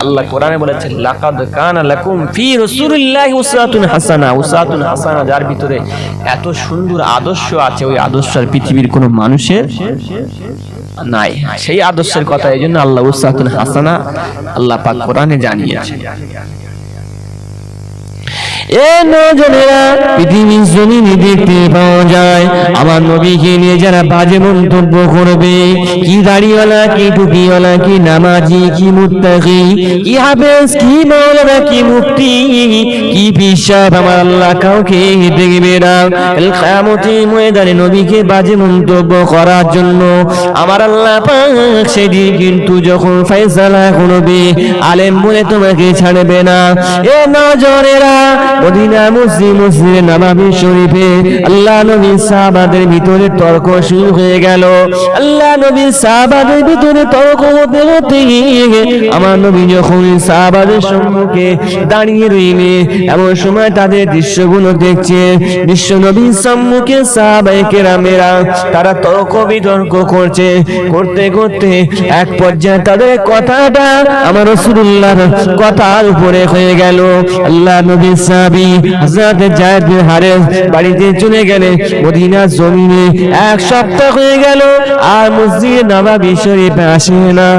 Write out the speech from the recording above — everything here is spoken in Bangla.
আল্লাহ কোরআনে বলেছেন লাকাদ কানা লাকুম ফি রাসূলিল্লাহি উসওয়াতুন হাসানা। উসওয়াতুন হাসানা যার ভিতরে এত সুন্দর আদর্শ আছে, ওই আদর্শ আর পৃথিবীর কোনো মানুষের নাই। সেই আদর্শের কথা এইজন্য আল্লাহ উসওয়াতুন হাসানা আল্লাহ পাক কোরআনে জানিয়েছেন। পৃথিবীর জমিনে দেখতে পাওয়া যায় আমার নবীকে নিয়ে যারা বাজে মন্তব্য করবে, কি দাড়িওয়ালা, কি টুপিওয়ালা, কি নামাজি, কি মুত্তাকি, কি হাফেজ, কি মাওলানা, কি মুফতি, কি পীর সাহেব, আমার আল্লাহ কাউকে দেখবে না। কিয়ামতের ময়দানে নবীকে বাজে মন্তব্য করার জন্য আমার আল্লাহ পাক সেদিন কিন্তু যখন ফয়সালা করবে, আলেম বলে তোমাকে ছাড়বে না। এ নজরেরা মদিনা মসজিদে নববী শরীফে আল্লাহ নবীর সাহাবাদের ভিতরে তর্ক শুরু হয়ে গেল। আল্লাহ নবীর সাহাবাদের ভিতরে তর্ক হতে হতে আমার নবী যখন সাহাবাদের সম্মুখে দাঁড়িয়ে রইলে, এমন সময় তাদের দৃশ্যগুলো দেখছে। বিশ্ব নবীর সম্মুখে সাহাবায়ে কেরামেরা তারা তর্ক বিতর্ক করছে, করতে করতে এক পর্যায়ে তাদের কথাটা আমার রাসূলুল্লাহর কথার উপরে হয়ে গেল। আল্লাহ নবীর সাহাবী হযরত যায়েদ বিন হারেস বাড়িতে চলে গেলে মদিনার জমিনে এক সপ্তাহ হয়ে গেল আর মসজিদে নববী শরীফে আসে না।